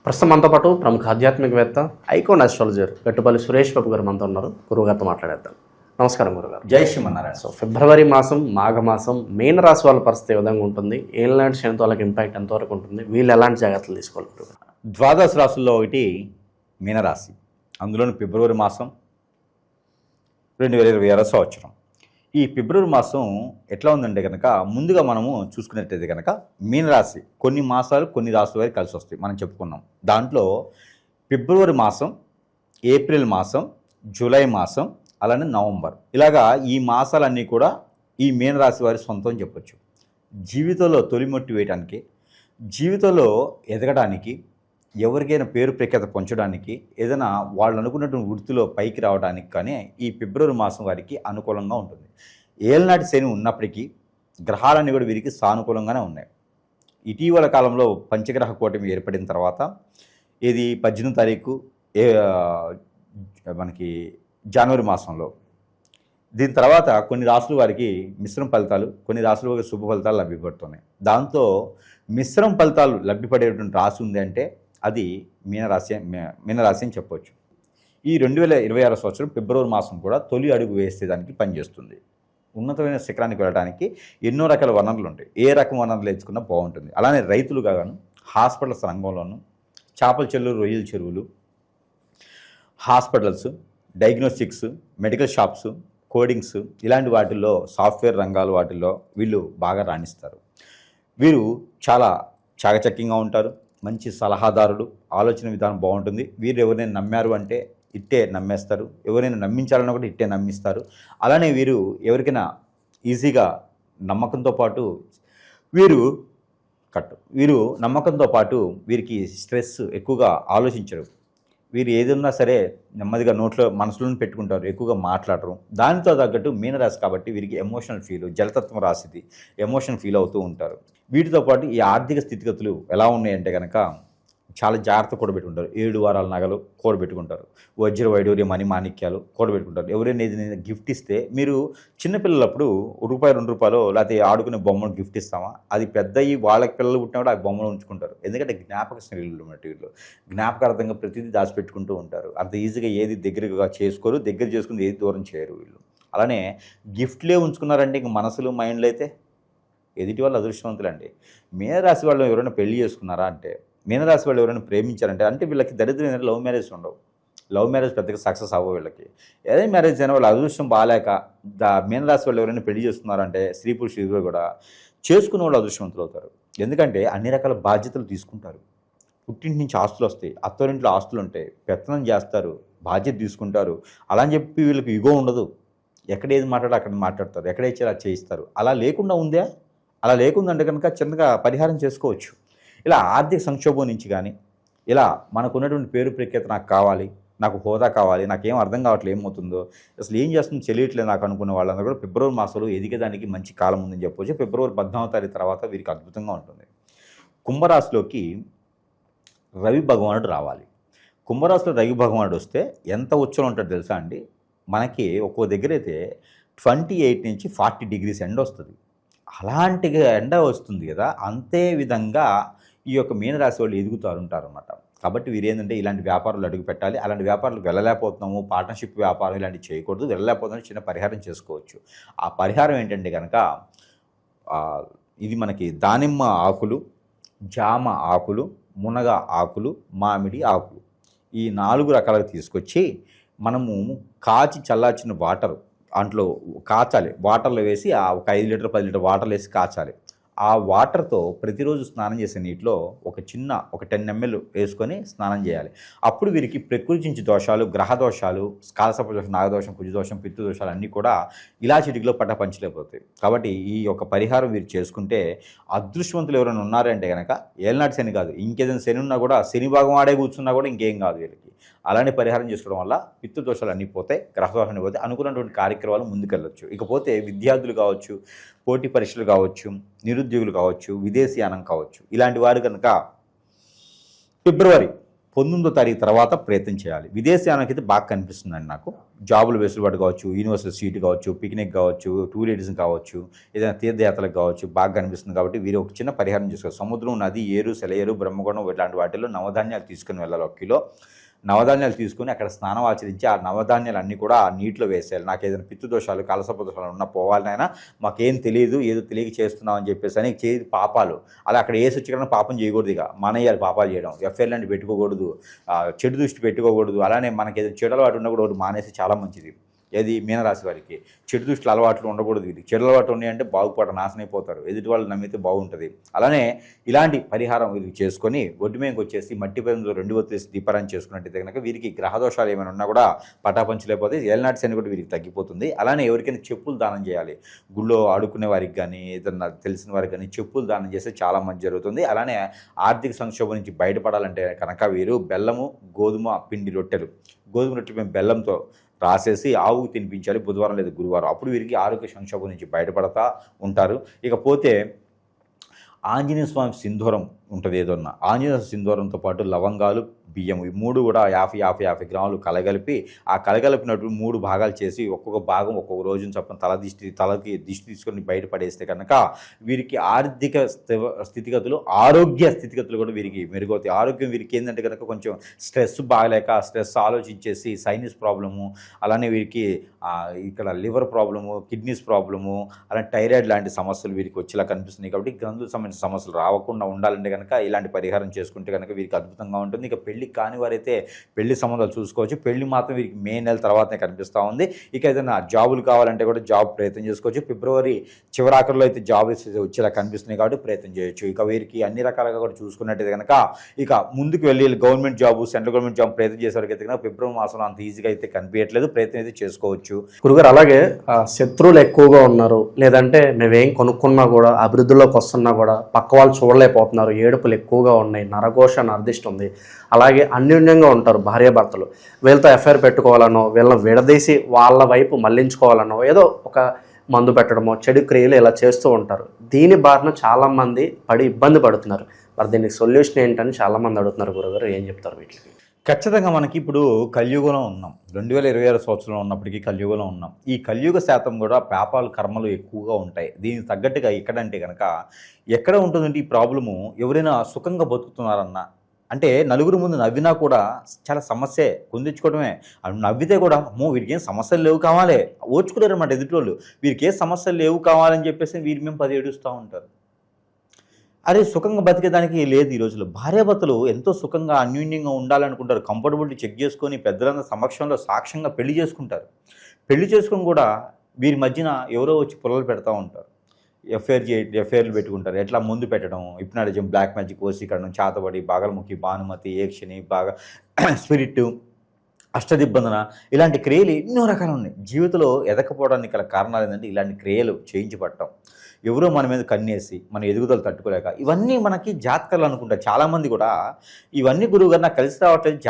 ప్రస్తుతం మనతో పాటు ప్రముఖ ఆధ్యాత్మికవేత్త ఐకాన్ ఆస్ట్రాలజర్ గట్టుపల్లి సురేష్ బాబు గారు మనతో ఉన్నారు. గురువుగారితో మాట్లాడేద్దాం. నమస్కారం గురుగారు. జై శ్రీమన్నారాయణ. సో ఫిబ్రవరి మాసం, మాఘమాసం, మీనరాశి వాళ్ళ పరిస్థితి ఏ విధంగా ఉంటుంది? ఏళ్ళనాటి శనితో వాళ్ళకి ఇంపాక్ట్ ఎంతవరకు ఉంటుంది? వీళ్ళు ఎలాంటి జాగ్రత్తలు తీసుకోవాలి గురుగారు? ద్వాదశ రాశుల్లో ఒకటి మీనరాశి. అందులోని ఫిబ్రవరి మాసం 2026 సంవత్సరం. ఈ ఫిబ్రవరి మాసం ఎట్లా ఉందంటే కనుక ముందుగా మనము చూసుకున్నట్టయితే కనుక మీనరాశి కొన్ని మాసాలు కొన్ని రాశుల వారికి కలిసి వస్తాయి మనం చెప్పుకున్నాం. దాంట్లో ఫిబ్రవరి మాసం, ఏప్రిల్ మాసం, జూలై మాసం, అలానే నవంబర్, ఇలాగా ఈ మాసాలన్నీ కూడా ఈ మీనరాశి వారి సొంతం చెప్పొచ్చు. జీవితంలో తొలిమొట్టి వేయడానికి, జీవితంలో ఎదగడానికి, ఎవరికైనా పేరు ప్రఖ్యాత పొంచడానికి, ఏదైనా వాళ్ళు అనుకున్నటువంటి వృత్తిలో పైకి రావడానికి కానీ ఈ ఫిబ్రవరి మాసం వారికి అనుకూలంగా ఉంటుంది. ఏళ్ళనాటి శని ఉన్నప్పటికీ గ్రహాలన్నీ కూడా వీరికి సానుకూలంగానే ఉన్నాయి. ఇటీవల కాలంలో పంచగ్రహ కూటమి ఏర్పడిన తర్వాత ఇది 18 తారీఖు మనకి జనవరి మాసంలో, దీని తర్వాత కొన్ని రాశుల వారికి మిశ్రమ ఫలితాలు, కొన్ని రాశుల వారికి శుభ ఫలితాలు లభ్యపడుతున్నాయి. దాంతో మిశ్రమ ఫలితాలు లభ్యపడేటువంటి రాశి ఉంది అంటే అది మీనరాశి అని చెప్పవచ్చు. ఈ 2026 సంవత్సరం ఫిబ్రవరి మాసం కూడా తొలి అడుగు వేసేదానికి పనిచేస్తుంది. ఉన్నతమైన శిఖరానికి వెళ్ళడానికి ఎన్నో రకాల వనరులు ఉంటాయి. ఏ రకం వనరులు ఎంచుకున్నా బాగుంటుంది. అలానే రైతులుగా గాను, హాస్పిటల్స్ రంగంలోనూ, చేపల చెరువులు, రొయ్యల చెరువులు, hospitals, diagnostics, medical shops, codings, ఇలాంటి వాటిల్లో, సాఫ్ట్వేర్ రంగాలు వాటిల్లో వీళ్ళు బాగా రాణిస్తారు. వీరు చాలా చాకచక్యంగా ఉంటారు. మంచి సలహాదారుడు, ఆలోచన విధానం బాగుంటుంది. వీరు ఎవరైనా నమ్మారు అంటే ఇట్టే నమ్మేస్తారు. ఎవరైనా నమ్మించాలన్నా కూడా ఇట్టే నమ్మిస్తారు. అలానే వీరు ఎవరికైనా ఈజీగా నమ్మకంతో పాటు వీరు నమ్మకంతో పాటు వీరికి స్ట్రెస్ ఎక్కువగా ఆలోచించరు. వీరు ఏదన్నా సరే నెమ్మదిగా నోట్లో మనసులోనే పెట్టుకుంటారు, ఎక్కువగా మాట్లాడరు. దానితో తగ్గట్టు మీనరాశి కాబట్టి వీరికి ఎమోషనల్ ఫీల్, జలతత్వం రాశిది, ఎమోషన్ ఫీల్ అవుతూ ఉంటారు. వీటితో పాటు ఈ ఆర్థిక స్థితిగతులు ఎలా ఉన్నాయంటే కనుక చాలా జాగ్రత్త కూడబెట్టుకుంటారు. 7 వారాల నగలు కూడబెట్టుకుంటారు. వజ్ర వైడూర్య మణి మాణిక్యాలు కూడబెట్టుకుంటారు. ఎవరైనా ఏదైనా గిఫ్ట్ ఇస్తే, మీరు చిన్నపిల్లలప్పుడు రూపాయి 2 రూపాయలు లేకపోతే ఆడుకునే బొమ్మను గిఫ్ట్ ఇస్తామా, అది పెద్దయి వాళ్ళకి పిల్లలు పుట్టినప్పుడు ఆ బొమ్మలు ఉంచుకుంటారు. ఎందుకంటే జ్ఞాపక స్నేహితులు ఉన్నట్టు వీళ్ళు జ్ఞాపకార్థంగా ప్రతిదీ దాచిపెట్టుకుంటూ ఉంటారు. అంత ఈజీగా ఏది దగ్గరగా చేసుకోరు, దగ్గర చేసుకుని ఏది దూరం చేయరు వీళ్ళు. అలానే గిఫ్ట్లే ఉంచుకున్నారంటే ఇంక మనసులు మైండ్లు అయితే ఎదుటి వాళ్ళు అదృష్టవంతులండి. మీనరాశి వాళ్ళు ఎవరైనా పెళ్లి చేసుకున్నారా అంటే, మీనరాశి వాళ్ళు ఎవరైనా ప్రేమించారంటే, అంటే వీళ్ళకి దరిద్రమైన లవ్ మ్యారేజ్ ఉండవు. లవ్ మ్యారేజ్ పెద్దగా సక్సెస్ అవ్వవు వీళ్ళకి. ఏదైనా మ్యారేజ్ అయినా వాళ్ళ అదృష్టం బాగాలేక మీనరాశి వాళ్ళు ఎవరైనా పెళ్లి చేస్తున్నారంటే, స్త్రీ పురుషులు కూడా చేసుకునే వాళ్ళు అదృష్టవంతులు అవుతారు. ఎందుకంటే అన్ని రకాల బాధ్యతలు తీసుకుంటారు. పుట్టింటి నుంచి ఆస్తులు వస్తాయి, అత్తోరింట్లో ఆస్తులు ఉంటాయి, పెత్తనం చేస్తారు, బాధ్యత తీసుకుంటారు. అలా అని చెప్పి వీళ్ళకి ఇగో ఉండదు. ఎక్కడ ఏది మాట్లాడో అక్కడ మాట్లాడతారు, ఎక్కడ ఇచ్చారో అది చేయిస్తారు. అలా లేకుండా ఉందే, అలా లేకుందంటే కనుక చిన్నగా పరిహారం చేసుకోవచ్చు. ఇలా ఆర్థిక సంక్షోభం నుంచి కానీ, ఇలా మనకు ఉన్నటువంటి పేరు ప్రఖ్యాత నాకు కావాలి, నాకు హోదా కావాలి, నాకేం అర్థం కావట్లేదు, ఏమవుతుందో అసలు ఏం చేస్తుందో తెలియట్లేదు నాకు అనుకున్న వాళ్ళందరూ కూడా ఫిబ్రవరి మాసంలో ఎదిగేదానికి మంచి కాలం ఉందని చెప్పవచ్చు. ఫిబ్రవరి 14వ తారీఖు తర్వాత వీరికి అద్భుతంగా ఉంటుంది. కుంభరాశిలోకి రవి భగవానుడు రావాలి. కుంభరాశిలో రవి భగవానుడు వస్తే ఎంత ఉచ్చలో ఉంటాడో తెలుసా అండి? మనకి ఒక్కో దగ్గర అయితే 28 నుంచి 40 డిగ్రీస్ ఎండ వస్తుంది. అలాంటి ఎండ వస్తుంది కదా, అంతే విధంగా ఈ యొక్క మీనరాశి వాళ్ళు ఎదుగుతారు అన్నమాట. కాబట్టి వీరు ఏంటంటే ఇలాంటి వ్యాపారాలు అడుగు పెట్టాలి. అలాంటి వ్యాపారాలకు వెళ్ళలేకపోతున్నాము, పార్ట్నర్షిప్ వ్యాపారం ఇలాంటివి చేయకూడదు, వెళ్ళలేకపోతున్నాము, చిన్న పరిహారం చేసుకోవచ్చు. ఆ పరిహారం ఏంటంటే కనుక ఇది మనకి దానిమ్మ ఆకులు, జామ ఆకులు, మునగ ఆకులు, మామిడి ఆకులు, ఈ 4 రకాలుగా తీసుకొచ్చి మనము కాచి చల్లార్చిన వాటర్ అంట్లో కాచాలి. వాటర్లో వేసి ఒక 5 లీటర్ 10 లీటర్ వాటర్లో వేసి కాచాలి. ఆ వాటర్తో ప్రతిరోజు స్నానం చేసే నీటిలో ఒక 10 ml వేసుకొని స్నానం చేయాలి. అప్పుడు వీరికి ప్రకృతి నుంచి దోషాలు, గ్రహ దోషాలు, కాలసర్ప దోషం, నాగదోషం, కుజదోషం, పితృ దోషాలు అన్నీ కూడా ఇలా చిటికలో పట్టపంచలేకపోతాయి. కాబట్టి ఈ యొక్క పరిహారం వీరు చేసుకుంటే అదృష్టవంతులు ఎవరైనా ఉన్నారంటే కనుక ఏళ్ళనాటి శని కాదు, ఇంకేదైనా శని ఉన్నా కూడా, శని భాగం ఆడే కూర్చున్నా కూడా ఇంకేం కాదు వీళ్ళకి. అలానే పరిహారం చేసుకోవడం వల్ల పితృదోషాలు అన్నీ పోతాయి, గ్రహదోషాలు అన్నీ పోతాయి, అనుకున్నటువంటి కార్యక్రమాలు ముందుకెళ్ళొచ్చు. ఇకపోతే విద్యార్థులు కావచ్చు, పోటీ పరీక్షలు కావచ్చు, నిరుద్యోగులు కావచ్చు, విదేశీయానం కావచ్చు, ఇలాంటి వారు కనుక ఫిబ్రవరి 19వ తారీఖు తర్వాత ప్రయత్నం చేయాలి. విదేశీయానానికి అయితే బాగా కనిపిస్తుందండి నాకు. జాబులు వెసులుబాటు కావచ్చు, యూనివర్సిటీ సీటు కావచ్చు, పిక్నిక్ కావచ్చు, టూరిజం కావచ్చు, ఏదైనా తీర్థయాత్రలకు కావచ్చు బాగా కనిపిస్తుంది. కాబట్టి వీరు ఒక చిన్న పరిహారం చేసుకోవాలి. సముద్రం, నది, ఏరు, సెలయేరు, బ్రహ్మగుండం ఇలాంటి వాటిల్లో నవధాన్యాలు తీసుకుని వెళ్ళాలి. 1 కిలో నవధాన్యాలు తీసుకుని అక్కడ స్నానం ఆచరించి ఆ నవధాన్యాలు అన్నీ కూడా ఆ నీటిలో వేసేయాలి. నాకు ఏదైనా పితృదోషాలు, కలసపు దోషాలు ఉన్నా పోవాలనైనా మాకేం తెలియదు, ఏదో తెలియక చేస్తున్నాం అని చెప్పేసి అని చేతి పాపాలు అలా అక్కడ వేసి వచ్చి పాపం చేయకూడదు. ఇక మానేయాలి పాపాలు చేయడం, ఎఫ్ఐఆర్ లాంటి పెట్టుకోకూడదు, చెడు దృష్టి పెట్టుకోకూడదు. అలానే మనకి ఏదో చెడు అలవాటు ఉన్నా కూడా ఒకటి మానేసి చాలా మంచిది. ఏది మీనరాశి వారికి చెడు దృష్టిలు అలవాట్లు ఉండకూడదు. వీరికి చెడు అలవాట్లు ఉన్నాయంటే బాగుపడ నాశనం అయిపోతారు. ఎదుటి వాళ్ళు నమ్మితే బాగుంటుంది. అలానే ఇలాంటి పరిహారం వీరికి చేసుకొని ఒడ్డు మీదకి వచ్చేసి మట్టి పైన 2 ఒత్తులేసి దీపారాయణ చేసుకున్నట్టయితే కనుక వీరికి గ్రహదోషాలు ఏమైనా ఉన్నా కూడా పటాపంచలేకపోతే ఏలనాటి శని కూడా వీరికి తగ్గిపోతుంది. అలానే ఎవరికైనా చెప్పులు దానం చేయాలి. గుళ్ళో ఆడుకునే వారికి కానీ ఏదన్నా తెలిసిన వారికి కానీ చెప్పులు దానం చేస్తే చాలా మంచి జరుగుతుంది. అలానే ఆర్థిక సంక్షోభం నుంచి బయటపడాలంటే కనుక వీరు బెల్లము, గోధుమ పిండి రొట్టెలు, గోధుమ రొట్టెలు మేము బెల్లంతో రాసేసి ఆవుకు తినిపించాలి బుధవారం లేదా గురువారం. అప్పుడు వీరికి ఆరోగ్య సంక్షోభం నుంచి బయటపడతా ఉంటారు. ఇకపోతే ఆంజనేయ స్వామి సింధూరం ఉంటుంది. ఏదన్నా ఆంజనేయ సింధూరంతో పాటు లవంగాలు, బియ్యం, ఈ 3 కూడా 50 గ్రాములు కలగలిపి ఆ కలగలిపినట్టు 3 భాగాలు చేసి ఒక్కొక్క భాగం ఒక్కొక్క రోజున చొప్పున తలకి దిష్టి తీసుకొని బయటపడేస్తే కనుక వీరికి ఆర్థిక స్థితిగతులు, ఆరోగ్య స్థితిగతులు కూడా వీరికి మెరుగవుతాయి. ఆరోగ్యం వీరికి ఏంటంటే కనుక కొంచెం స్ట్రెస్ బాగలేక స్ట్రెస్ ఆలోచించేసి సైనస్ ప్రాబ్లము, అలానే వీరికి ఇక్కడ లివర్ ప్రాబ్లము, కిడ్నీస్ ప్రాబ్లము, అలానే థైరాయిడ్ లాంటి సమస్యలు వీరికి వచ్చేలా కనిపిస్తున్నాయి. కాబట్టి గ్రంథుల సంబంధించిన సమస్యలు రాకుండా ఉండాలంటే కనుక ఇలాంటి పరిహారం చేసుకుంటే కనుక వీరికి అద్భుతంగా ఉంటుంది. ఇక పెళ్లి కాని వారైతే పెళ్లి సంబంధాలు చూసుకోవచ్చు. పెళ్లి మాత్రం వీరికి మే నెల తర్వాతనే కనిపిస్తూ ఉంది. ఇక ఏదైనా జాబులు కావాలంటే కూడా జాబ్ ప్రయత్నం చేసుకోవచ్చు. ఫిబ్రవరి చివరాఖరులో అయితే జాబ్ వచ్చేలా కనిపిస్తున్నాయి కాబట్టి ప్రయత్నం చేయొచ్చు. ఇక వీరికి అన్ని రకాలుగా కూడా చూసుకున్నట్టయితే కనుక ఇక ముందుకు వెళ్ళి government job, central government job ప్రయత్నం చేసేవారికి అయితే కనుక ఫిబ్రవరి మాసంలో అంత ఈజీగా అయితే కనిపించట్లేదు. ప్రయత్నం అయితే చేసుకోవచ్చు. గురుగారు అలాగే శత్రువులు ఎక్కువగా ఉన్నారు, లేదంటే మేమేం కొనుక్కున్నా కూడా అభివృద్ధిలోకి వస్తున్నా కూడా పక్క వాళ్ళు చూడలేకపోతున్నారు, ఏడుపులు ఎక్కువగా ఉన్నాయి, నరఘోష, నరదిష్టి ఉంది, అలాగే అన్యోన్యంగా ఉంటారు భార్యాభర్తలు, వీళ్ళతో ఎఫ్ఐఆర్ పెట్టుకోవాలనో వీళ్ళని విడదీసి వాళ్ళ వైపు మళ్లించుకోవాలనో ఏదో ఒక మందు పెట్టడమో చెడు క్రియలు ఇలా చేస్తూ ఉంటారు. దీని బారిన చాలామంది పడి ఇబ్బంది పడుతున్నారు. మరి దీనికి సొల్యూషన్ ఏంటని చాలామంది అడుగుతున్నారు. గురుగారు ఏం చెప్తారు వీటికి? ఖచ్చితంగా మనకి ఇప్పుడు కలియుగంలో ఉన్నాం. 2026 సంవత్సరంలో ఉన్నప్పటికీ కలియుగంలో ఉన్నాం. ఈ కలియుగ శాతం కూడా పాపాలు, కర్మలు ఎక్కువగా ఉంటాయి. దీనికి తగ్గట్టుగా ఎక్కడంటే కనుక ఎక్కడ ఉంటుందంటే ఈ ప్రాబ్లము, ఎవరైనా సుఖంగా బతుకుతున్నారన్నా అంటే నలుగురు ముందు నవ్వినా కూడా చాలా సమస్యే, కొందించుకోవడమే. నవ్వితే కూడా అమ్మో వీరికి ఏం సమస్యలు లేవు కావాలి, ఓర్చుకోలేరు అన్నమాట ఎదుటివాళ్ళు. వీరికి ఏ సమస్యలు లేవు కావాలని చెప్పేసి వీరి మేము 10 ఏడుస్తూ ఉంటారు. అరే సుఖంగా బతికేదానికి లేదు. ఈ రోజుల్లో భార్యాభర్తలు ఎంతో సుఖంగా అన్యోన్యంగా ఉండాలనుకుంటారు. కంఫర్టబిలిటీ చెక్ చేసుకొని పెద్దలందరి సమక్షంలో సాక్ష్యంగా పెళ్లి చేసుకుంటారు. పెళ్లి చేసుకొని కూడా వీరి మధ్యన ఎవరో వచ్చి పొలలు పెడతా ఉంటారు. ఎఫ్ఐఆర్లు పెట్టుకుంటారు. ఎట్లా ముందు పెట్టడం, హిప్నాటిజం, బ్లాక్ మ్యాజిక్, వశీకరణం, చాతబడి, బాగలముఖి, భానుమతి, ఏక్షిణి, బాగా స్పిరిట్, అష్టదిబ్బందన, ఇలాంటి క్రియలు ఎన్నో రకాలు ఉన్నాయి. జీవితంలో ఎదకపోవడానికి గల కారణాలు ఏంటంటే ఇలాంటి క్రియలు చేయించబడటం, ఎవరో మన మీద కన్నేసి మన ఎదుగుదల తట్టుకోలేక, ఇవన్నీ మనకి జాతకాలు అనుకుంటారు చాలామంది కూడా. ఇవన్నీ గురువుగారు నాకు కలిసి రావట్లేదు,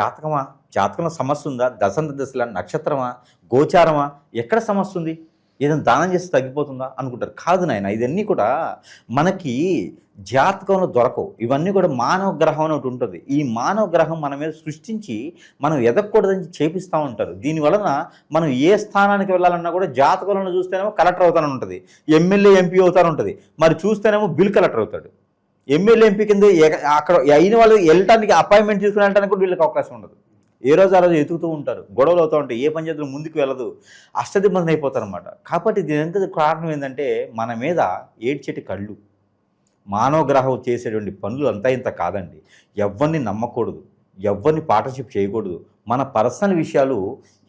జాతకంలో సమస్య ఉందా, దశంత దశల, నక్షత్రమా, గోచారమా, ఎక్కడ సమస్య ఉంది, ఏదైనా దానం చేస్తే తగ్గిపోతుందా అనుకుంటారు. కాదు నాయన, ఇవన్నీ కూడా మనకి జాతకంలో దొరకవు. ఇవన్నీ కూడా మానవ గ్రహం అని ఒకటి ఉంటుంది. ఈ మానవ గ్రహం మన మీద సృష్టించి మనం ఎదగకూడదని చేపిస్తూ ఉంటారు. దీనివలన మనం ఏ స్థానానికి వెళ్ళాలన్నా కూడా జాతకంలో చూస్తేనేమో కలెక్టర్ అవుతానని ఉంటుంది, ఎమ్మెల్యే, ఎంపీ అవుతాను ఉంటుంది. మరి చూస్తేనేమో బిల్ కలెక్టర్ అవుతాడు. ఎమ్మెల్యే, ఎంపీ కింద అక్కడ అయిన వాళ్ళు వెళ్ళటానికి అపాయింట్మెంట్ తీసుకుని వెళ్ళడానికి కూడా వీళ్ళకి అవకాశం ఉండదు. ఏ రోజు ఆ రోజు ఎతుకుతూ ఉంటారు, గొడవలు అవుతూ ఉంటాయి, ఏ పంచాయతీలో ముందుకు వెళ్ళదు, అష్టదిబ్బంది అయిపోతారు అనమాట. కాబట్టి దీని కారణం ఏంటంటే మన మీద ఏడ్చేటి కళ్ళు. మానవ గ్రహం చేసేటువంటి పనులు అంతా ఇంత కాదండి. ఎవరిని నమ్మకూడదు, ఎవరిని పార్ట్నర్షిప్ చేయకూడదు, మన పర్సనల్ విషయాలు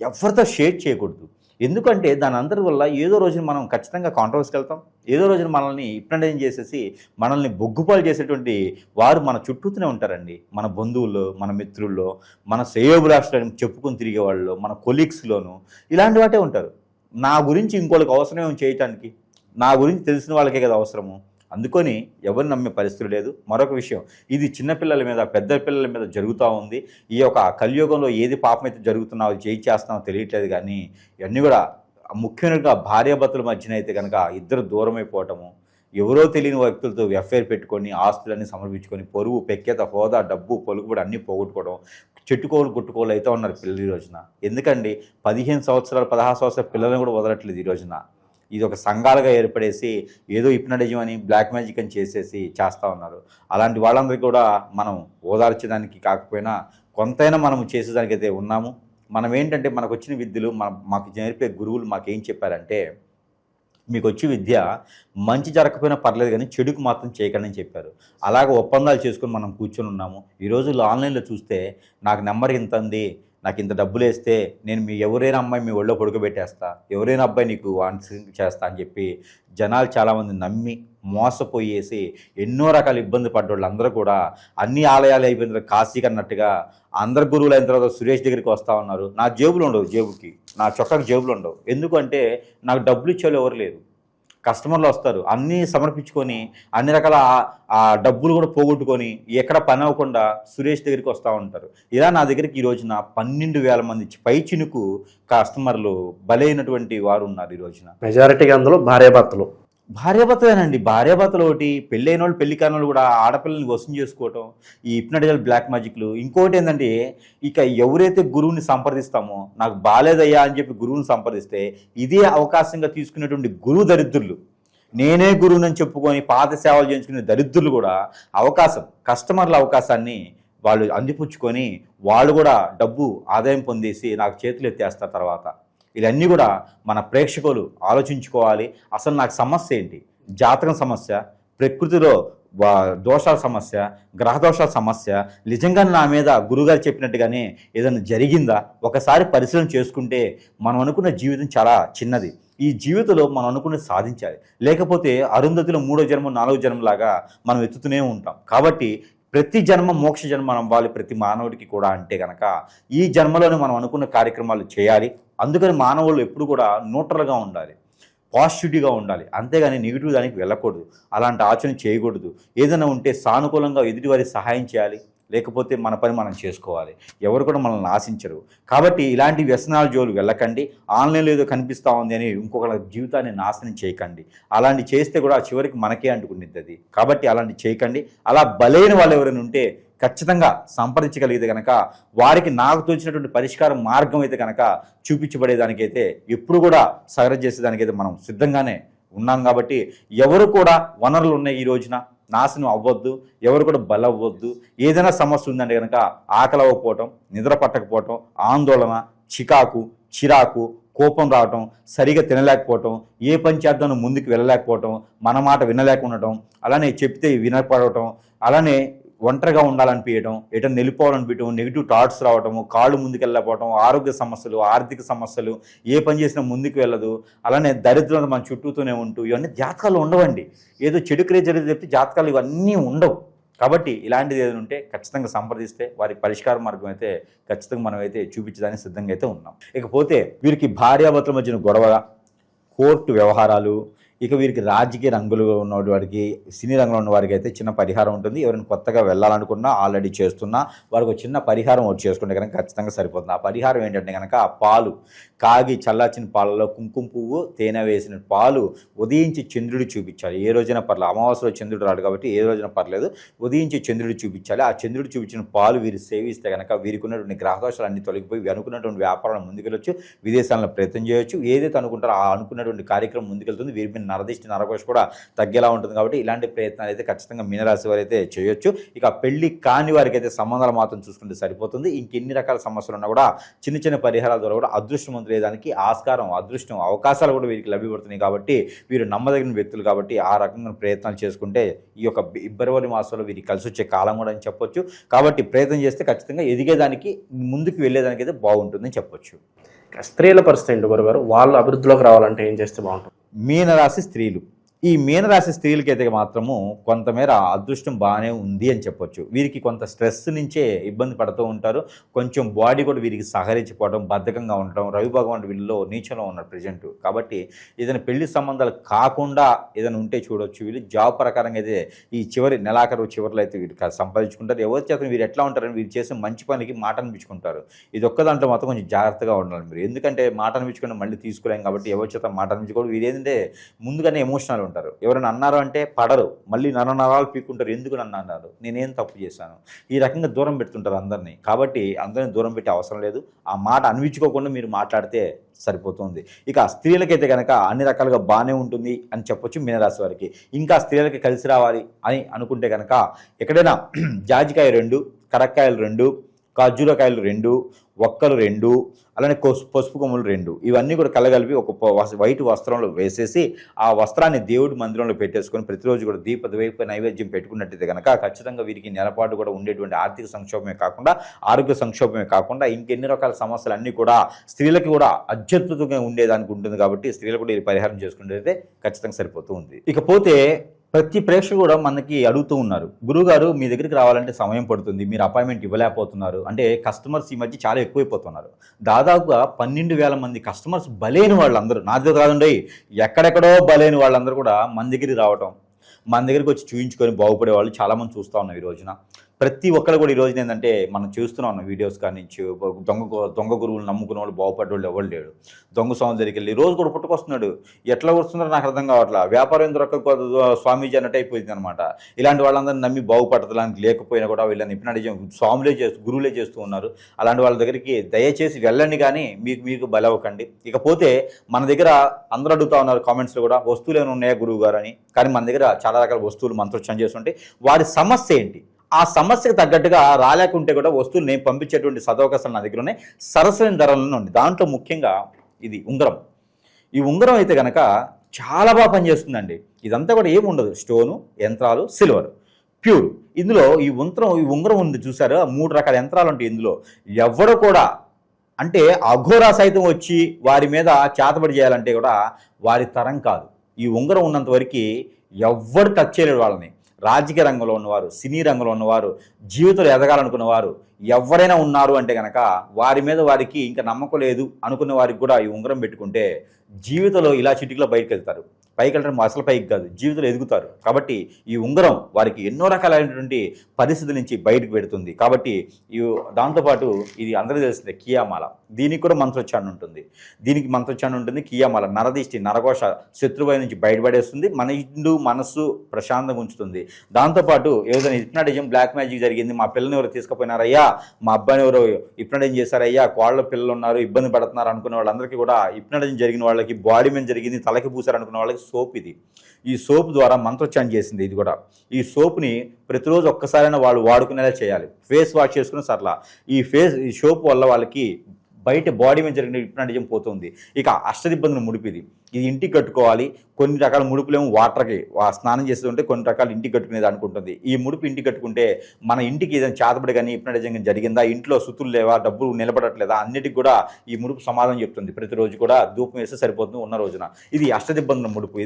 ఎవరితో షేర్ చేయకూడదు. ఎందుకంటే దాని అందరి వల్ల ఏదో రోజున మనం ఖచ్చితంగా కాంట్రవర్సీకి వెళ్తాం. ఏదో రోజున మనల్ని హిప్నటైజ్ చేసేసి మనల్ని బొగ్గుపాలు చేసేటువంటి వారు మన చుట్టూతూనే ఉంటారండి. మన బంధువుల్లో, మన మిత్రుల్లో, మన శ్రేయోభిలాషులను చెప్పుకొని తిరిగే వాళ్ళలో, మన కొలీగ్స్లోనూ ఇలాంటి వాటే ఉంటారు. నా గురించి ఇంకోళ్ళకి అవసరం చేయటానికి, నా గురించి తెలిసిన వాళ్ళకే కదా అవసరము. అందుకొని ఎవరిని నమ్మే పరిస్థితి లేదు. మరొక విషయం, ఇది చిన్నపిల్లల మీద, పెద్ద పిల్లల మీద జరుగుతూ ఉంది. ఈ యొక్క కలియుగంలో ఏది పాపం అయితే జరుగుతున్నావో చేస్తున్నావో తెలియట్లేదు. కానీ ఇవన్నీ కూడా ముఖ్యంగా భార్యాభర్తల మధ్యన అయితే కనుక ఇద్దరు దూరం అయిపోవటము, ఎవరో తెలియని వ్యక్తులతో ఎఫ్ఐఆర్ పెట్టుకొని ఆస్తులన్నీ సమర్పించుకొని పరువు, పెక్కేత, హోదా, డబ్బు, పలుకుబడి అన్నీ పోగొట్టుకోవడం, చెట్టుకోలు గుట్టుకోలు అయితే ఉన్నారు పిల్లలు ఈ రోజున. ఎందుకండి 15 సంవత్సరాలు 16 సంవత్సరాల పిల్లల్ని కూడా వదలట్లేదు ఈ రోజున. ఇది ఒక సంఘాలుగా ఏర్పడేసి ఏదో హిప్నటిజం అని బ్లాక్ మ్యాజిక్ అని చేసేసి చేస్తూ ఉన్నారు. అలాంటి వాళ్ళందరికీ కూడా మనం ఓదార్చడానికి కాకపోయినా కొంతైనా మనం చేసేదానికైతే ఉన్నాము. మనం ఏంటంటే మనకు వచ్చిన విద్యలు మాకు నేర్పే గురువులు మాకేం చెప్పారంటే, మీకు వచ్చే విద్య మంచి జరగకపోయినా పర్లేదు కానీ చెడుకు మాత్రం చేయకండి అని చెప్పారు. అలాగ ఒప్పందాలు చేసుకొని మనం కూర్చొని ఉన్నాము. ఈ రోజుల్లో ఆన్లైన్లో చూస్తే నాకు నెంబర్ ఇంత ఉంది, నాకు ఇంత డబ్బులు వేస్తే నేను ఎవరైనా అమ్మాయి మీ ఒళ్ళో పడుకోబెట్టేస్తా, ఎవరైనా అబ్బాయి నీకు వాన్సింగ్ చేస్తా అని చెప్పి జనాలు చాలామంది నమ్మి మోసపోయేసి ఎన్నో రకాల ఇబ్బంది పడ్డోళ్ళు అందరూ కూడా అన్ని ఆలయాలు అయిపోయిన తర్వాత కాశీకి అన్నట్టుగా అందరు గురువులు అయిన తర్వాత సురేష్ దగ్గరికి వస్తూ ఉన్నారు. నా జేబులు ఉండవు, జేబుకి నా చొక్కాకి జేబులు ఉండవు. ఎందుకంటే నాకు డబ్బులు ఇచ్చేవాళ్ళు ఎవరు లేరు. కస్టమర్లు వస్తారు, అన్నీ సమర్పించుకొని అన్ని రకాల ఆ డబ్బులు కూడా పోగొట్టుకొని ఎక్కడ పని అవ్వకుండా సురేష్ దగ్గరికి వస్తూ ఉంటారు. ఇలా నా దగ్గరికి ఈ రోజున 12,000 మంది పై చినుకు కస్టమర్లు బలైనటువంటి వారు ఉన్నారు ఈ రోజున. మెజారిటీగా అందులో భార్యాభర్తలేనండి. భార్యాభర్తలు ఒకటి, పెళ్ళైన వాళ్ళు పెళ్లి కాని వాళ్ళు కూడా ఆడపిల్లల్ని వశం చేసుకోవటం, ఈ హిప్నటిజల్ బ్లాక్ మ్యాజిక్లు. ఇంకోటి ఏంటంటే, ఇక ఎవరైతే గురువుని సంప్రదిస్తామో నాకు బాలేదయ్యా అని చెప్పి గురువుని సంప్రదిస్తే ఇదే అవకాశంగా తీసుకునేటువంటి గురువు దరిద్రులు, నేనే గురువునని చెప్పుకొని పాత సేవలు చేయించుకునే దరిద్రులు కూడా కస్టమర్ల అవకాశాన్ని వాళ్ళు అందిపుచ్చుకొని వాళ్ళు కూడా డబ్బు ఆదాయం పొందేసి నాకు చేతులు ఎత్తేస్తారు తర్వాత. ఇవన్నీ కూడా మన ప్రేక్షకులు ఆలోచించుకోవాలి. అసలు నాకు సమస్య ఏంటి? జాతకం సమస్య, ప్రకృతిలో దోషాల సమస్య, గ్రహ దోషాల సమస్య, నిజంగా నా మీద గురుగారు చెప్పినట్టుగానే ఏదైనా జరిగిందా? ఒకసారి పరిశీలన చేసుకుంటే మనం అనుకున్న జీవితం చాలా చిన్నది. ఈ జీవితంలో మనం అనుకున్నది సాధించాలి. లేకపోతే అరుంధతిలో 3వ జన్మ 4వ జన్మలాగా మనం ఎత్తుతూనే ఉంటాం. కాబట్టి ప్రతి జన్మ మోక్ష జన్మ అవ్వాలి ప్రతి మానవుడికి కూడా. అంటే కనుక ఈ జన్మలోనే మనం అనుకున్న కార్యక్రమాలు చేయాలి. అందుకని మానవులు ఎప్పుడు కూడా న్యూట్రల్గా ఉండాలి, పాజిటివిటీగా ఉండాలి. అంతేగాని నెగిటివ్ దానికి వెళ్ళకూడదు, అలాంటి ఆచరణ చేయకూడదు. ఏదైనా ఉంటే సానుకూలంగా ఎదుటివారికి సహాయం చేయాలి, లేకపోతే మన పని మనం చేసుకోవాలి. ఎవరు కూడా మనల్ని ఆశించరు. కాబట్టి ఇలాంటి వ్యసనాల జోలు వెళ్ళకండి. ఆన్లైన్లో ఏదో కనిపిస్తూ ఉంది అని ఇంకొకరి జీవితాన్ని నాశనం చేయకండి. అలాంటి చేస్తే కూడా చివరికి మనకే అంటుకునేది అది. కాబట్టి అలాంటి చేయకండి. అలా బలైన వాళ్ళు ఎవరైనా ఉంటే ఖచ్చితంగా సంప్రదించగలిగితే కనుక వారికి నాకు తోచినటువంటి పరిష్కార మార్గం అయితే కనుక చూపించబడేదానికైతే ఎప్పుడు కూడా సహకారం చేసేదానికైతే మనం సిద్ధంగానే ఉన్నాం. కాబట్టి ఎవరు కూడా వనరులు ఉన్నాయి ఈ రోజున నాశనం అవ్వద్దు, ఎవరు కూడా బలవ్వద్దు. ఏదైనా సమస్య ఉందంటే కనుక ఆకలి అవ్వకపోవటం, నిద్ర పట్టకపోవటం, ఆందోళన, చిరాకు, కోపం రావటం, సరిగా తినలేకపోవటం, ఏ పని చేద్దామో ముందుకు వెళ్ళలేకపోవటం, మన మాట వినలేకుండటం, అలానే చెప్తే వినపడటం, అలానే ఒంటరిగా ఉండాలనిపించడం, ఎటన్నా వెళ్ళిపోవాలనిపించడం, నెగిటివ్ థాట్స్ రావటము, కాళ్ళు ముందుకు వెళ్ళకపోవడం, ఆరోగ్య సమస్యలు, ఆర్థిక సమస్యలు, ఏ పని చేసినా ముందుకు వెళ్ళదు, అలానే దరిద్రం మన చుట్టూతోనే ఉంటూ, ఇవన్నీ జాతకాలు ఉండవండి. ఏదో చెడు క్రియ జరిగితే చెప్తే జాతకాలు ఇవన్నీ ఉండవు. కాబట్టి ఇలాంటిది ఏదైనా ఉంటే ఖచ్చితంగా సంప్రదిస్తే వారికి పరిష్కార మార్గం అయితే ఖచ్చితంగా మనం అయితే చూపించడానికి సిద్ధంగా అయితే ఉన్నాం. ఇకపోతే వీరికి భార్యాభర్తల మధ్యన గొడవ, కోర్టు వ్యవహారాలు, ఇక వీరికి రాజకీయ రంగులు ఉన్న వారికి, సినీ రంగంలో ఉన్న వారికి అయితే చిన్న పరిహారం ఉంటుంది. ఎవరైనా కొత్తగా వెళ్ళాలనుకున్నా, ఆల్రెడీ చేస్తున్నా వారికి ఒక చిన్న పరిహారం ఒకటి చేసుకుంటే కనుక ఖచ్చితంగా సరిపోతుంది. ఆ పరిహారం ఏంటంటే కనుక పాలు కాగి చల్లార్చిన పాలలో కుంకుమ పువ్వు, తేనె వేసిన పాలు ఉదయించి చంద్రుడు చూపించాలి. ఏ రోజైనా పర్లేదు, అమావాస్యలో చంద్రుడు రాడు కాబట్టి ఏ రోజైనా పర్లేదు, ఉదయించి చంద్రుడు చూపించాలి. ఆ చంద్రుడు చూపించిన పాలు వీరు సేవిస్తే కనుక వీరికి ఉన్నటువంటి గ్రహదోషాలు అన్ని తొలగిపోయి అనుకున్నటువంటి వ్యాపారాలు ముందుకెళ్ళొచ్చు, విదేశాలను ప్రయత్నం చేయొచ్చు. ఏదైతే అనుకుంటారో ఆ అనుకున్నటువంటి కార్యక్రమం ముందుకెళ్తుంది. వీరి మీద నరదిష్టి నరకోశ కూడా తగ్గేలా ఉంటుంది. కాబట్టి ఇలాంటి ప్రయత్నాలు అయితే ఖచ్చితంగా మీనరాశి వారు అయితే చేయొచ్చు. ఇక పెళ్లి కాని వారికి అయితే సంబంధాలు మాత్రం చూసుకుంటే సరిపోతుంది. ఇంకెన్ని రకాల సమస్యలు ఉన్నా కూడా చిన్న చిన్న పరిహారాల ద్వారా కూడా అదృష్టవంతులు లేదానికి ఆస్కారం, అదృష్టం, అవకాశాలు కూడా వీరికి లభ్యపడుతున్నాయి. కాబట్టి వీరు నమ్మదగిన వ్యక్తులు. కాబట్టి ఆ రకంగా ప్రయత్నాలు చేసుకుంటే ఈ యొక్క ఫిబ్రవరి మాసంలో వీరికి కలిసి వచ్చే కాలం కూడా అని చెప్పొచ్చు. కాబట్టి ప్రయత్నం చేస్తే ఖచ్చితంగా ఎదిగేదానికి, ముందుకు వెళ్ళేదానికి అయితే బాగుంటుందని చెప్పొచ్చు. స్త్రీల పరిస్థితి ఏంటి గురుగారు? వాళ్ళు అభివృద్ధిలోకి రావాలంటే ఏం చేస్తే బాగుంటుంది? మీనరాశి స్త్రీలు, ఈ మీనరాశి స్త్రీలకైతే మాత్రము కొంతమేర అదృష్టం బాగానే ఉంది అని చెప్పొచ్చు. వీరికి కొంత స్ట్రెస్ నుంచే ఇబ్బంది పడుతూ ఉంటారు. కొంచెం బాడీ కూడా వీరికి సహకరించిపోవడం, బద్ధకంగా ఉండటం, రవి భగవానుడు వీళ్ళలో నీచంలో ఉన్నారు ప్రజెంట్. కాబట్టి ఏదైనా పెళ్లి సంబంధాలు కాకుండా ఏదైనా ఉంటే చూడొచ్చు. వీళ్ళు జాబ్ ప్రకారంగా అయితే ఈ నెలాఖరు చివరిలో అయితే వీరు సంపాదించుకుంటారు. ఎవరి చేత వీరు ఎట్లా ఉంటారని వీరు చేసే మంచి పనికి మాట అనిపించుకుంటారు. ఇది ఒక్క దాంట్లో మాత్రం కొంచెం జాగ్రత్తగా ఉండాలి మీరు. ఎందుకంటే మాట అనిపించుకుంటే మళ్ళీ తీసుకోలేం. కాబట్టి ఎవరి చేత మాట అనిపించుకోవడం వీరు ఏంటంటే ముందుగానే ఎమోషనల్ ఉంటారు. ఉంటారు. ఎవరైనా అన్నారు అంటే పడరు, మళ్ళీ నరాలు పీక్కుంటారు, ఎందుకు నన్ను అన్నారు, నేనేం తప్పు చేశాను, ఈ రకంగా దూరం పెడుతుంటారు అందరినీ. కాబట్టి అందరినీ దూరం పెట్టే అవసరం లేదు, ఆ మాట అనిపించుకోకుండా మీరు మాట్లాడితే సరిపోతుంది. ఇక స్త్రీలకైతే కనుక అన్ని రకాలుగా బాగానే ఉంటుంది అని చెప్పొచ్చు మీనరాశి వారికి. ఇంకా స్త్రీలకి కలిసి రావాలి అని అనుకుంటే కనుక ఎక్కడైనా జాజికాయ 2, కరక్కాయలు 2, ఖర్జూరకాయలు 2, ఒక్కలు 2, అలానే పసుపు కొమ్ములు 2, ఇవన్నీ కూడా కలగలిపి ఒక వైట్ వస్త్రంలో వేసేసి ఆ వస్త్రాన్ని దేవుడి మందిరంలో పెట్టేసుకొని ప్రతిరోజు కూడా దీప నైవేద్యం పెట్టుకున్నట్టయితే కనుక ఖచ్చితంగా వీరికి నెలపాటు కూడా ఉండేటువంటి ఆర్థిక సంక్షోభమే కాకుండా ఆరోగ్య సంక్షోభమే కాకుండా ఇంకెన్ని రకాల సమస్యలు అన్నీ కూడా స్త్రీలకి కూడా అత్యద్భుతంగా ఉండేదానికి ఉంటుంది. కాబట్టి స్త్రీలు కూడా ఇది పరిహారం చేసుకునేదైతే ఖచ్చితంగా సరిపోతూ ఉంది. ఇకపోతే ప్రతి ప్రేక్షకుడు కూడా మనకి అడుగుతూ ఉన్నారు, గురువుగారు మీ దగ్గరికి రావాలంటే సమయం పడుతుంది, మీరు అపాయింట్మెంట్ ఇవ్వలేకపోతున్నారు అంటే. కస్టమర్స్ ఈ మధ్య చాలా ఎక్కువైపోతున్నారు. దాదాపుగా 12,000 మంది కస్టమర్స్ బలైన వాళ్ళందరూ, నా దగ్గర కాదండి, ఎక్కడెక్కడో బలైన వాళ్ళందరూ కూడా మన దగ్గరికి రావటం, మన దగ్గరికి వచ్చి చూయించుకొని బాగుపడే వాళ్ళు చాలామంది చూస్తూ ఉన్నాం ఈ రోజున. ప్రతి ఒక్కరు కూడా ఈ రోజున ఏంటంటే మనం చూస్తూనే ఉన్నాం వీడియోస్ కానీ నుంచి, దొంగ గురువులు నమ్ముకున్న వాళ్ళు బాగుపడే వాళ్ళు ఎవరు లేడు. దొంగ స్వామి దగ్గరికి వెళ్ళి రోజు కూడా పుట్టుకొస్తున్నాడు, ఎట్లా వస్తున్నారో నాకు అర్థం కావట్లా, వ్యాపారం దొరక స్వామీజీ అన్నట్టు అయిపోయింది అనమాట. ఇలాంటి వాళ్ళందరినీ నమ్మి బాగుపడతడానికి లేకపోయినా కూడా వీళ్ళని హిప్నాటిజం గురువులే చేస్తూ ఉన్నారు. అలాంటి వాళ్ళ దగ్గరికి దయచేసి వెళ్ళండి, కానీ మీకు బలవ్వకండి. ఇకపోతే మన దగ్గర అందరూ అడుగుతూ ఉన్నారు కామెంట్స్లో కూడా, వస్తువులు ఏమైనా ఉన్నాయా గురువు గారు అని. కానీ మన దగ్గర చాలా రకాల వస్తువులు మంత్రోచ్చారణ చేస్తుంటే వారి సమస్య ఏంటి, ఆ సమస్యకు తగ్గట్టుగా రాలేకుంటే కూడా వస్తువులు నేను పంపించేటువంటి సదవకాశాలు నా దగ్గర ఉన్నాయి, సరసమైన ధరలను ఉంది. దాంట్లో ముఖ్యంగా ఇది ఉంగరం. ఈ ఉంగరం అయితే కనుక చాలా బాగా పనిచేస్తుందండి. ఇదంతా కూడా ఏముండదు, స్టోను, యంత్రాలు, సిల్వర్, ప్యూర్. ఇందులో ఈ ఉంగరం ఉంది చూసారు, 3 రకాల యంత్రాలు ఉంటాయి ఇందులో. ఎవరు కూడా అంటే అఘోరా సైతం వచ్చి వారి మీద చేతబడి చేయాలంటే కూడా వారి తరం కాదు. ఈ ఉంగరం ఉన్నంత వరకు ఎవ్వరు టచ్ చేయలేడు వాళ్ళని. రాజకీయ రంగంలో ఉన్నవారు, సినీ రంగంలో ఉన్నవారు, జీవితంలో ఎదగాలనుకున్నవారు ఎవరైనా ఉన్నారు అంటే కనుక వారి మీద వారికి ఇంకా నమ్మకం లేదు అనుకున్న వారికి కూడా ఈ ఉంగరం పెట్టుకుంటే జీవితంలో ఇలా చిటికలో బయటకు వెళ్తారు. పైకి వెళ్ళడం అసలు పైకి కాదు, జీవితంలో ఎదుగుతారు. కాబట్టి ఈ ఉంగరం వారికి ఎన్నో రకాలైనటువంటి పరిస్థితుల నుంచి బయటకు పెడుతుంది. కాబట్టి దాంతోపాటు ఇది అందరికీ తెలిసిందే కియామాల, దీనికి కూడా మంత్రోచ్చారణ ఉంటుంది. కియామాల నరదిష్టి, నరఘోష, శత్రువై నుంచి బయటపడేస్తుంది, మన ఇండు మనస్సు ప్రశాంతంగా ఉంచుతుంది. దాంతోపాటు ఏదైనా హిప్నాటిజం, బ్లాక్ మ్యాజిక్ జరిగింది, మా పిల్లని ఎవరు తీసుకుపోయినారయ్యా, మా అబ్బాయిని ఎవరు హిప్నాటిజం చేశారయ్యా, కోళ్ళ పిల్లలు ఉన్నారు, ఇబ్బంది పడుతున్నారు అనుకున్న వాళ్ళందరికీ కూడా, హిప్నాటిజం జరిగిన వాళ్ళకి, బాడీ మీద జరిగింది, తలకి పూసారు అనుకున్న వాళ్ళకి సోప్ ఇది. ఈ సోప్ ద్వారా మంత్రోచ్చారణ చేసింది ఇది కూడా. ఈ సోప్ని ప్రతిరోజు ఒక్కసారైనా వాళ్ళు వాడుకునేలా చేయాలి. ఫేస్ వాష్ చేసుకున్న సర్లా ఈ సోప్ వల్ల వాళ్ళకి బయట బాడీ మీద జరిగిన హిప్నాటిజం పోతుంది. ఇక అష్టదిబ్బందుల ముడిపు ఇది ఇంటికి కట్టుకోవాలి. కొన్ని రకాల ముడుపులేమో వాటర్కి స్నానం చేస్తూ ఉంటే, కొన్ని రకాలు ఇంటికి కట్టుకునేది అనుకుంటుంది. ఈ ముడుపు ఇంటికి కట్టుకుంటే మన ఇంటికి ఏదైనా చేతబడి కానీ హిప్నాటిజం జరిగిందా, ఇంట్లో సుతులు లేవా, డబ్బులు నిలబడట్లేదా, అన్నిటికి కూడా ఈ ముడుపు సమాధానం చెప్తుంది. ప్రతిరోజు కూడా ధూపం వేస్తే సరిపోతుంది ఉన్న రోజున. ఇది అష్టదిబ్బందుల ముడుపు.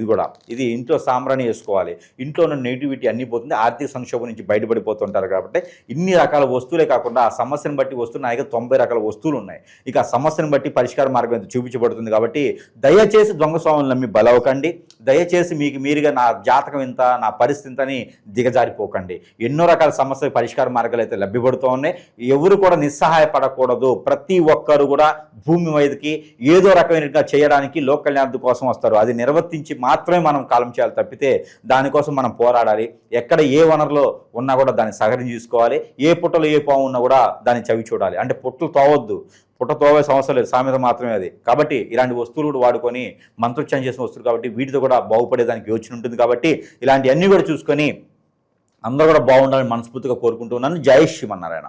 ఇది ఇంట్లో సాంబ్రాణి వేసుకోవాలి. ఇంట్లో ఉన్న నెగిటివిటీ అన్నీ పోతుంది, ఆర్థిక సంక్షోభం నుంచి బయటపడిపోతుంటారు. కాబట్టి ఇన్ని రకాల వస్తువులే కాకుండా ఆ సమస్యను బట్టి వస్తున్న 90 రకాల వస్తువులు ఉన్నాయి. ఇక ఆ సమస్యను బట్టి పరిష్కార మార్గం చూపించబడుతుంది. కాబట్టి దయచేసి దొంగ స్వాములను నమ్మి బలవకండి. దయచేసి మీకు మీరుగా నా జాతకం ఇంత, నా పరిస్థితి ఇంత అని దిగజారిపోకండి. ఎన్నో రకాల సమస్యల పరిష్కార మార్గాలు అయితే లభ్యపడుతూ ఉన్నాయి. ఎవరు కూడా నిస్సహాయపడకూడదు. ప్రతి ఒక్కరు కూడా భూమి మీదకి ఏదో రకమైనగా చేయడానికి లోక కళ్యాణం కోసం వస్తారు. అది నిర్వర్తించి మాత్రమే మనం కాలం చేయాలి తప్పితే దానికోసం మనం పోరాడాలి. ఎక్కడ ఏ వనరులో ఉన్నా కూడా దాన్ని సహకరించి చూసుకోవాలి. ఏ పుట్టలో ఏ పాము ఉన్నా కూడా దాన్ని చవి చూడాలి. అంటే పుట్టలు తోవద్దు, పుట్ట తోవే సమస్య లేదు, సామెత మాత్రమే అది. కాబట్టి ఇలాంటి వస్తువులు కూడా వాడుకొని మంత్రోచ్చారణ చేసిన వస్తువులు కాబట్టి వీటితో కూడా బాగుపడేదానికి యోచన ఉంటుంది. కాబట్టి ఇలాంటివన్నీ కూడా చూసుకొని అందరూ కూడా బాగుండాలని మనస్ఫూర్తిగా కోరుకుంటున్నాను. జై శ్రీమన్నారాయణ.